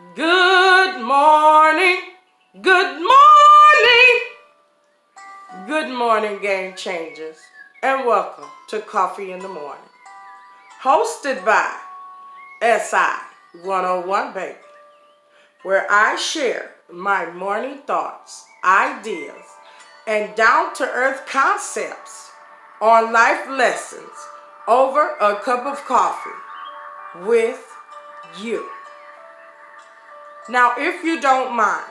Good morning. Good morning. Good morning, game changers, and welcome to Coffee in the Morning, hosted by SI 101 Baby, where I share my morning thoughts, ideas, and down-to-earth concepts on life lessons over a cup of coffee with you. Now, if you don't mind,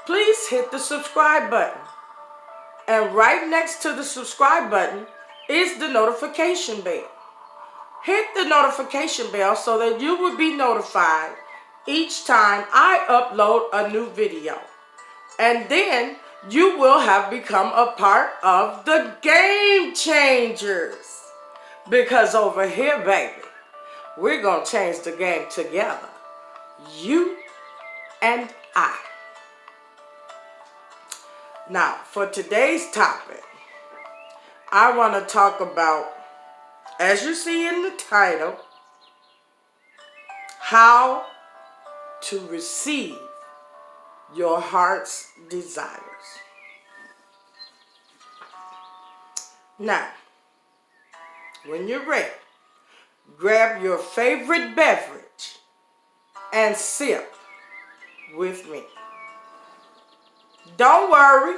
please hit the subscribe button. And right next to the subscribe button is the notification bell. Hit the notification bell so that you will be notified each time I upload a new video. And then you will have become a part of the game changers. Because over here, baby, we're going to change the game together. You and I. Now, for today's topic, I want to talk about, as you see in the title, how to receive your heart's desires. Now, when you're ready, grab your favorite beverage and sip with me. Don't worry,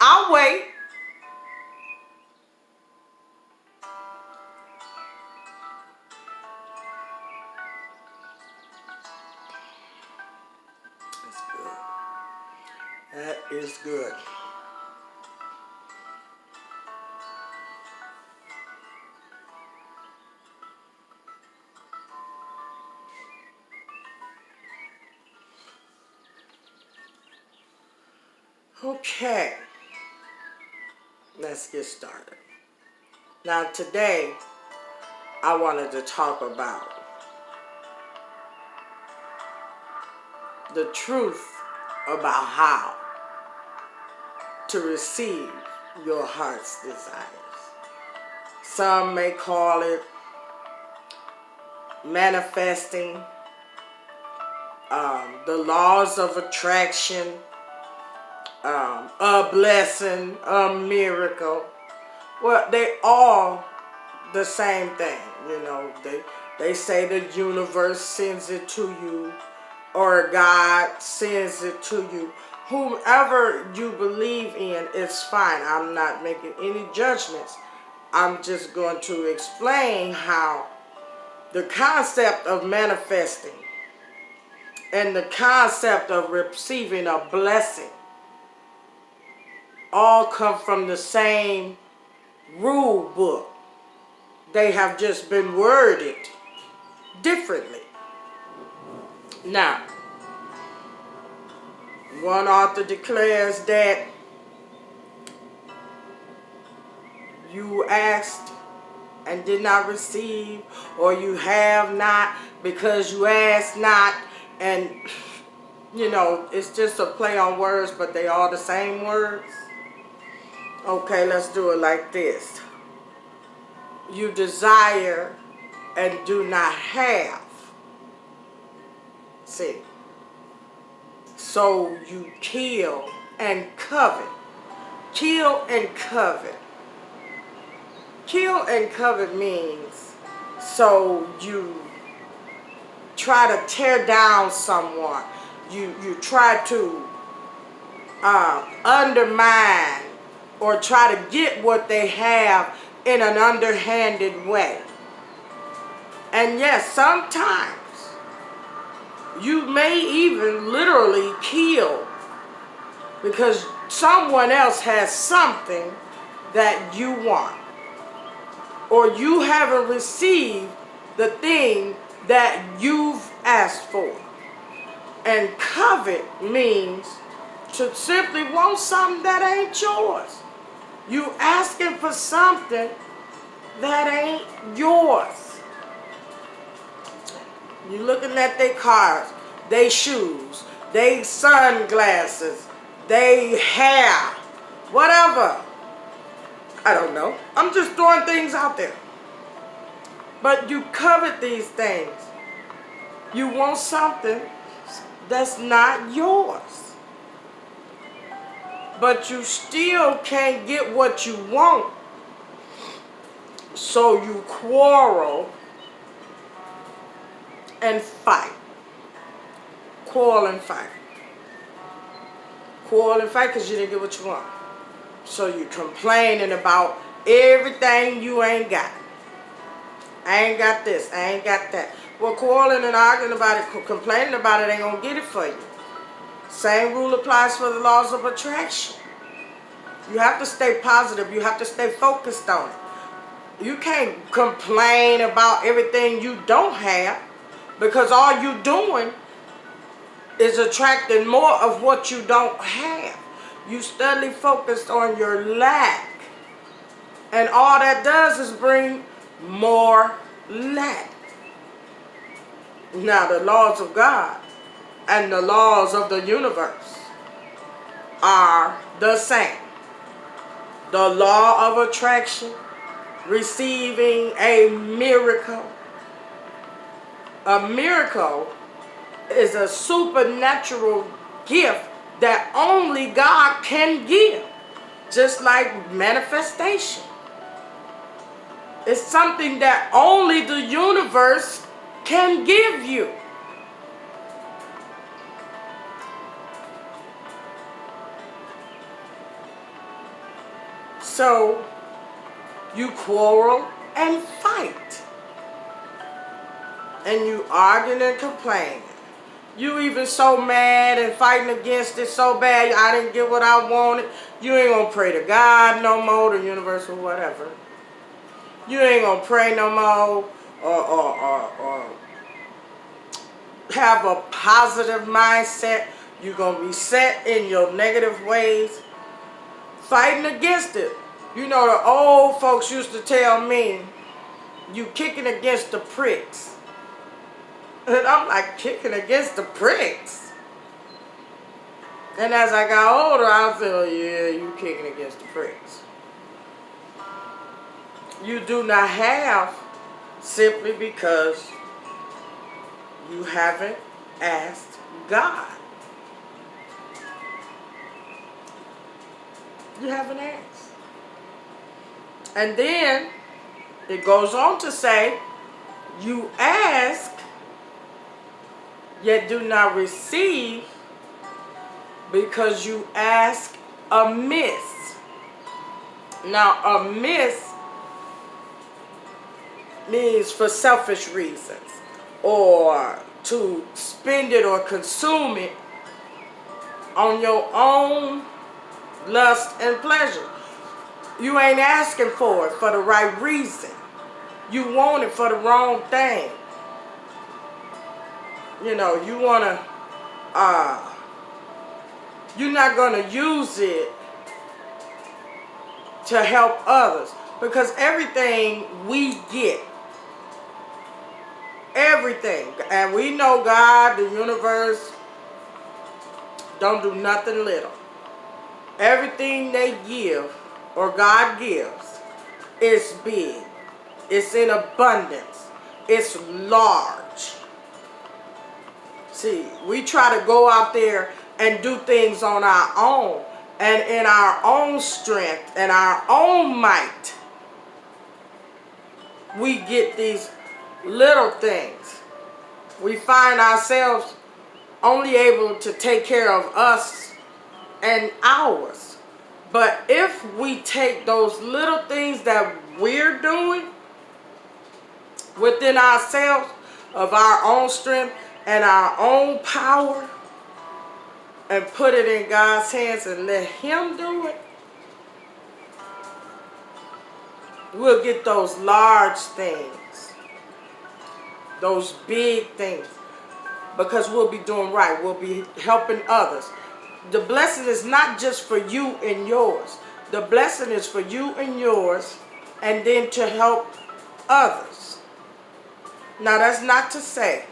I'll wait. That's good. That is good. Okay, let's get started. Now today, I wanted to talk about the truth about how to receive your heart's desires. Some may call it manifesting, the laws of attraction, a blessing, a miracle. Well, they all the same thing. You know, they say the universe sends it to you, or God sends it to you. Whomever you believe in, it's fine. I'm not making any judgments. I'm just going to explain how the concept of manifesting and the concept of receiving a blessing all come from the same rule book. They have just been worded differently. Now, one author declares that you asked and did not receive, or you have not because you asked not, and you know, it's just a play on words, but they are the same words. Okay, let's do it like this. You desire and do not have. See? So you kill and covet. Kill and covet. Kill and covet means so you try to tear down someone. You try to undermine or try to get what they have in an underhanded way. And yes, sometimes you may even literally kill because someone else has something that you want, or you haven't received the thing that you've asked for. And covet means to simply want something that ain't yours. You asking for something that ain't yours. You looking at their cars, their shoes, their sunglasses, their hair, whatever. I don't know. I'm just throwing things out there. But you covet these things. You want something that's not yours. But you still can't get what you want. So you quarrel and fight. Quarrel and fight. Quarrel and fight because you didn't get what you want. So you complaining about everything you ain't got. I ain't got this. I ain't got that. Well, quarreling and arguing about it, complaining about it ain't going to get it for you. Same rule applies for the laws of attraction. You have to stay positive. You have to stay focused on it. You can't complain about everything you don't have, because all you're doing is attracting more of what you don't have. You steadily focused on your lack. And all that does is bring more lack. Now, the laws of God and the laws of the universe are the same. The law of attraction, receiving a miracle. A miracle is a supernatural gift that only God can give. Just like manifestation. It's something that only the universe can give you. So you quarrel and fight. And you arguing and complaining. You even so mad and fighting against it so bad, I didn't get what I wanted. You ain't gonna pray to God no more, the universe or whatever. You ain't gonna pray no more or have a positive mindset. You're gonna be set in your negative ways, fighting against it. You know, the old folks used to tell me, you kicking against the pricks. And I'm like, kicking against the pricks? And as I got older, I feel, yeah, you kicking against the pricks. You do not have simply because you haven't asked God. You haven't asked. And then it goes on to say, you ask, yet do not receive, because you ask amiss. Now, amiss means for selfish reasons, or to spend it or consume it on your own lust and pleasure. You ain't asking for it for the right reason. You want it for the wrong thing. You know, you want to, you're not going to use it to help others, because everything we get, everything, and we know God, the universe, don't do nothing little. Everything they give, or God gives, is big. It's in abundance. It's large. See, we try to go out there and do things on our own, and in our own strength and our own might. We get these little things. We find ourselves only able to take care of us and ours. But if we take those little things that we're doing within ourselves, of our own strength and our own power, and put it in God's hands and let Him do it, we'll get those large things, those big things, because we'll be doing right. We'll be helping others. The blessing is not just for you and yours. The blessing is for you and yours, and then to help others. Now, that's not to say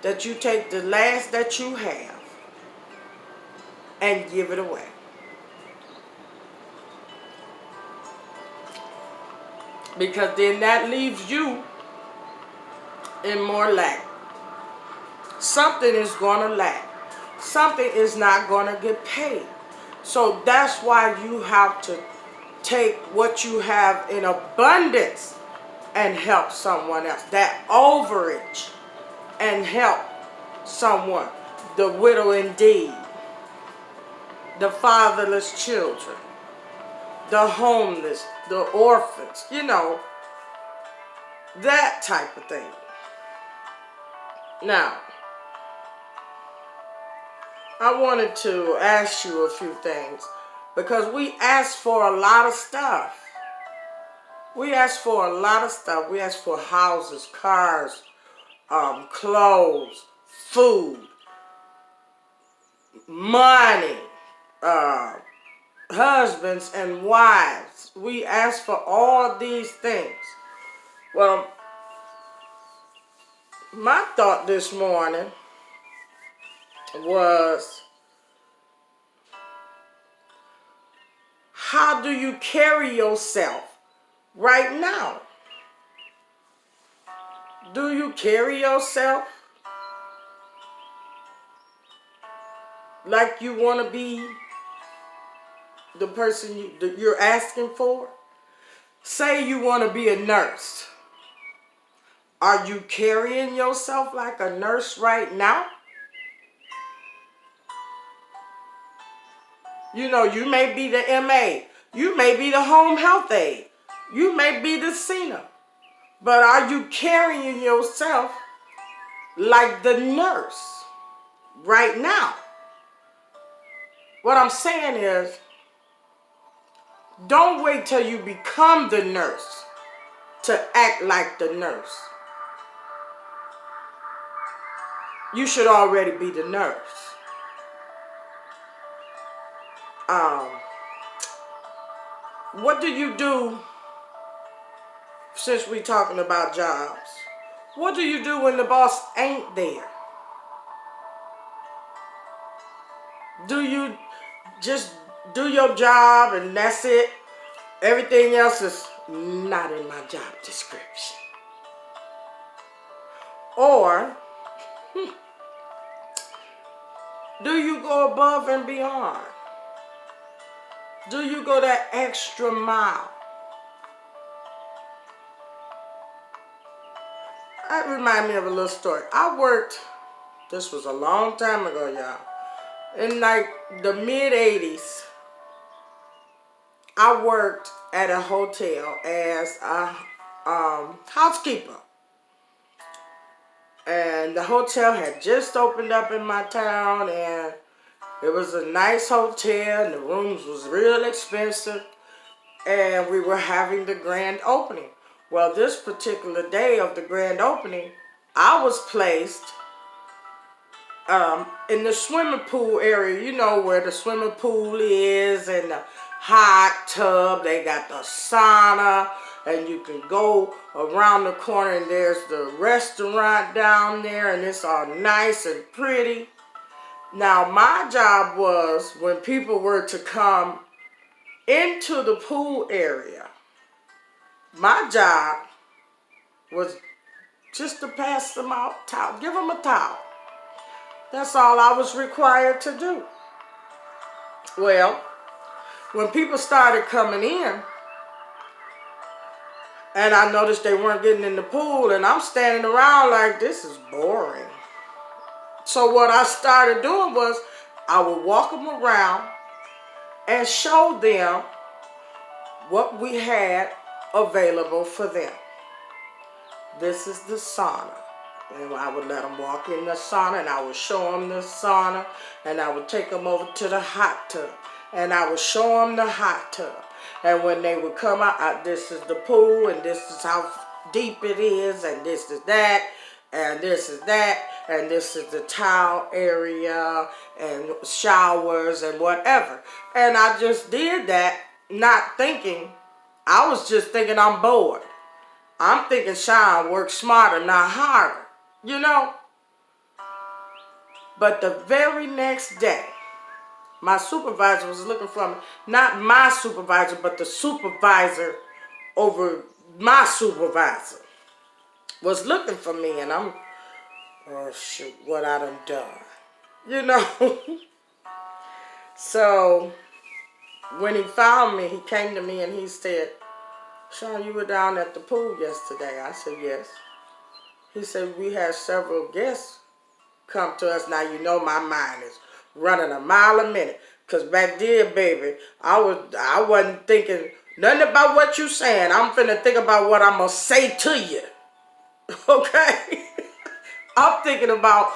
that you take the last that you have and give it away. Because then that leaves you in more lack. something is going to lack. Something is not going to get paid. So that's why you have to take what you have in abundance and help someone else. That overage, and help someone. The widow indeed, the fatherless children, the homeless, the orphans, that type of thing. Now, I wanted to ask you a few things, because we ask for a lot of stuff. We ask for a lot of stuff. We ask for houses, cars, clothes, food, money, husbands and wives. We ask for all these things. Well, my thought this morning was, how do you carry yourself right now? Do you carry yourself like you want to be the person you're asking for? Say you want to be a nurse. Are you carrying yourself like a nurse right now? You may be the MA. You may be the home health aide. You may be the CNA. But are you carrying yourself like the nurse right now? What I'm saying is, don't wait till you become the nurse to act like the nurse. You should already be the nurse. What do you do, since we're talking about jobs? What do you do when the boss ain't there? Do you just do your job and that's it? Everything else is not in my job description. Or do you go above and beyond? Do you go that extra mile? That reminds me of a little story. This was a long time ago, y'all. In like the mid-80s, I worked at a hotel as a housekeeper. And the hotel had just opened up in my town, and it was a nice hotel, and the rooms was real expensive, and we were having the grand opening. Well, this particular day of the grand opening, I was placed in the swimming pool area, where the swimming pool is, and the hot tub. They got the sauna, and you can go around the corner, and there's the restaurant down there, and it's all nice and pretty. Now, my job was, when people were to come into the pool area, my job was just to pass them out towel, give them a towel. That's all I was required to do. Well, when people started coming in, and I noticed they weren't getting in the pool, and I'm standing around like, this is boring. So what I started doing was, I would walk them around and show them what we had available for them. This is the sauna. And I would let them walk in the sauna, and I would show them the sauna, and I would take them over to the hot tub, and I would show them the hot tub. And when they would come out, this is the pool, and this is how deep it is, and this is that, and this is that, and this is the towel area, and showers, and whatever. And I just did that, not thinking, I was just thinking I'm bored. I'm thinking Sean works smarter, not harder. But the very next day, my supervisor was looking for me. Not my supervisor, but the supervisor over my supervisor was looking for me. And I'm oh shoot, what I done done. You know? So when he found me, he came to me and he said, Sean, you were down at the pool yesterday. I said, yes. He said, we had several guests come to us. Now, you know my mind is running a mile a minute. Because back then, baby, I wasn't thinking nothing about what you saying. I'm finna think about what I'm going to say to you. Okay? I'm thinking about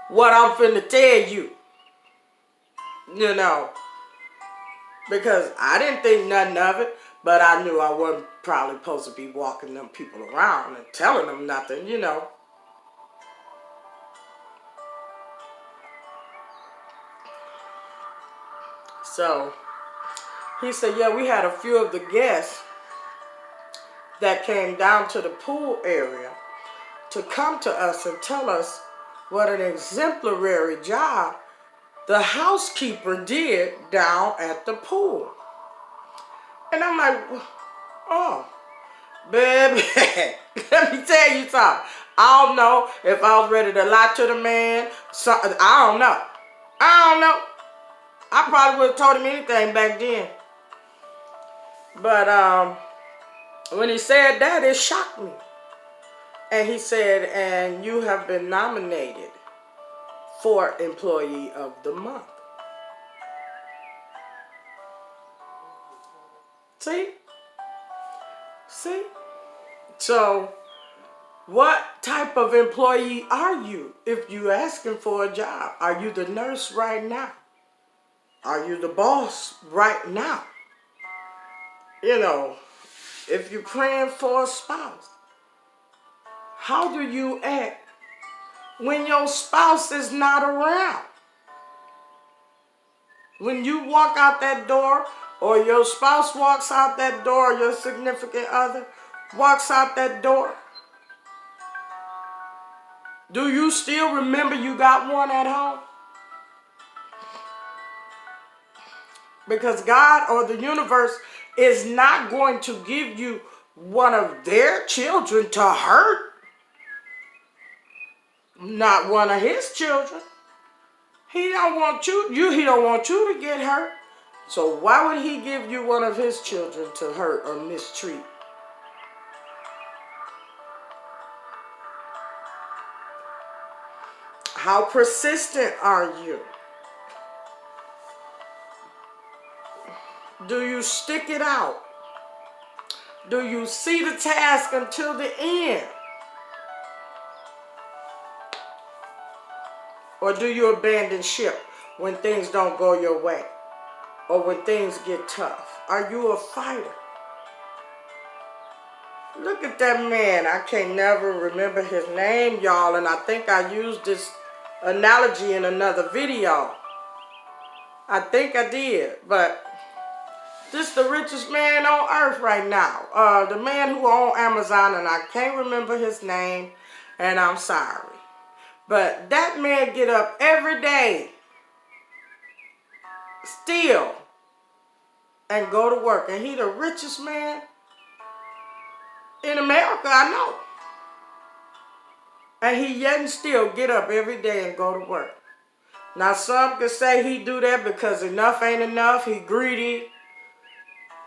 what I'm finna tell you. You know. Because I didn't think nothing of it. But I knew I wasn't probably supposed to be walking them people around and telling them nothing, you know. So he said, yeah, we had a few of the guests that came down to the pool area to come to us and tell us what an exemplary job the housekeeper did down at the pool. And I'm like, oh, baby, let me tell you something. I don't know if I was ready to lie to the man. I don't know. I probably would have told him anything back then. But when he said that, it shocked me. And he said, and you have been nominated for Employee of the Month. See? So, what type of employee are you if you're asking for a job? Are you the nurse right now? Are you the boss right now? You know, if you're praying for a spouse, how do you act when your spouse is not around? When you walk out that door, or your spouse walks out that door, or your significant other walks out that door, do you still remember you got one at home? Because God or the universe is not going to give you one of their children to hurt. Not one of his children. He don't want he don't want you to get hurt. So why would he give you one of his children to hurt or mistreat? How persistent are you? Do you stick it out? Do you see the task until the end? Or do you abandon ship when things don't go your way? Or when things get tough? Are you a fighter? Look at that man. I can't never remember his name, y'all. And I think I used this analogy in another video. I think I did. But this is the richest man on earth right now. The man who owns Amazon, and I can't remember his name, and I'm sorry. But that man get up every day, still, and go to work. And he the richest man in America, I know. And he yet and still get up every day and go to work. Now some could say he do that because enough ain't enough, he greedy.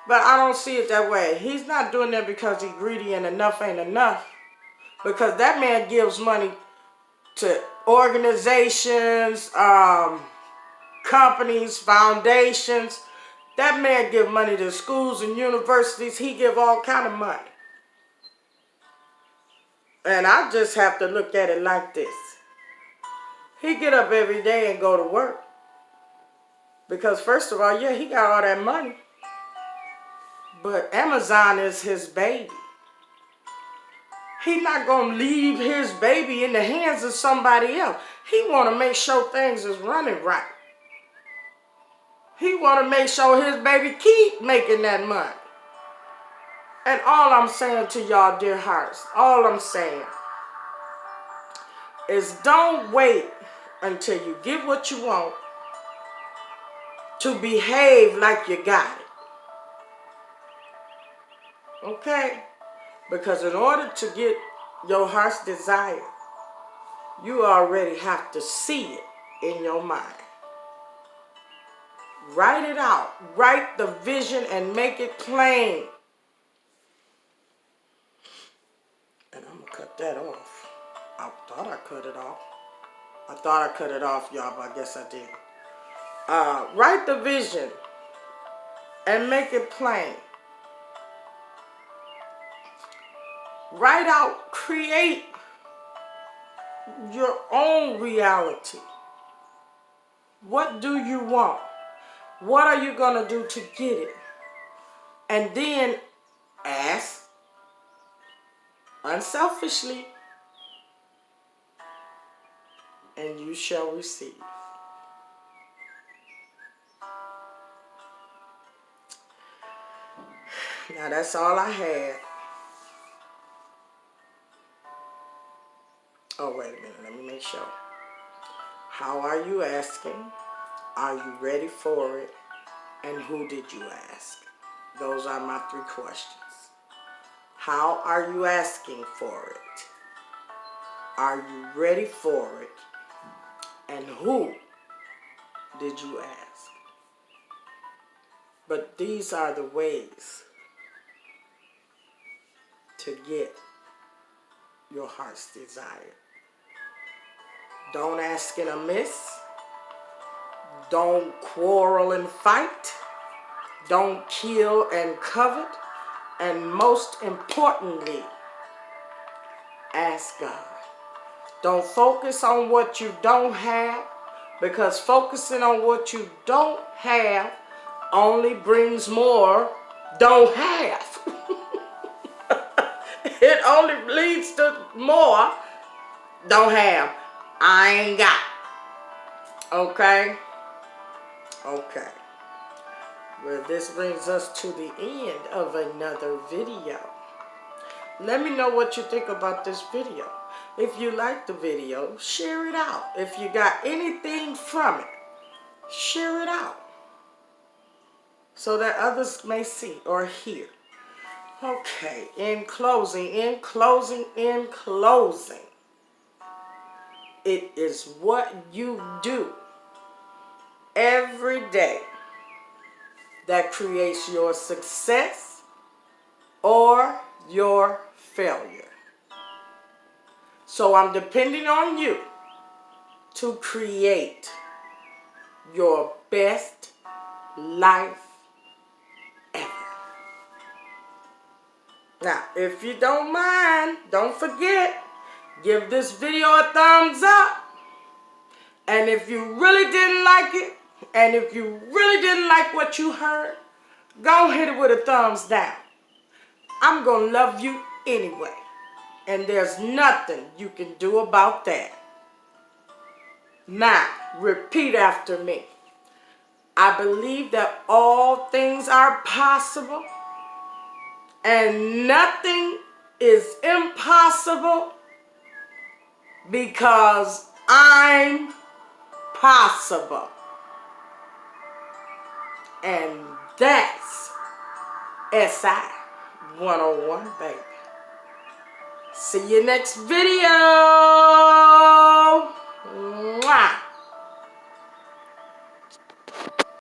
But I don't see it that way. He's not doing that because he greedy and enough ain't enough. Because that man gives money to organizations, companies, foundations. That man give money to schools and universities. He give all kind of money. And I just have to look at it like this. He get up every day and go to work. Because first of all, yeah, he got all that money. But Amazon is his baby. He's not going to leave his baby in the hands of somebody else. He want to make sure things is running right. He want to make sure his baby keep making that money. And all I'm saying to y'all, dear hearts, all I'm saying is don't wait until you get what you want to behave like you got it. Okay? Because in order to get your heart's desire, You already have to see it in your mind. Write it out. Write the vision and make it plain. And I'm going to cut that off. I thought I cut it off. I thought I cut it off, y'all, but I guess I didn't. Write the vision and make it plain. Write out, create your own reality. What do you want? What are you going to do to get it? And then ask unselfishly, and you shall receive. Now that's all I had. Oh, wait a minute. Let me make sure. How are you asking? Are you ready for it? And who did you ask? Those are my 3 questions. How are you asking for it? Are you ready for it? And who did you ask? But these are the ways to get your heart's desire. Don't ask and amiss. Don't quarrel and fight. Don't kill and covet. And most importantly, ask God. Don't focus on what you don't have, because focusing on what you don't have only brings more don't have. It only leads to more don't have. I ain't got. Okay? Okay. Well, this brings us to the end of another video. Let me know what you think about this video. If you like the video, share it out. If you got anything from it, share it out so that others may see or hear. Okay, in closing, it is what you do every day that creates your success or your failure. So I'm depending on you to create your best life ever. Now, if you don't mind, don't forget, give this video a thumbs up. And if you really didn't like it, and if you really didn't like what you heard, go hit it with a thumbs down. I'm going to love you anyway. And there's nothing you can do about that. Now, repeat after me. I believe that all things are possible and nothing is impossible because I'm possible. And that's SI 101, baby. See you next video. Mwah.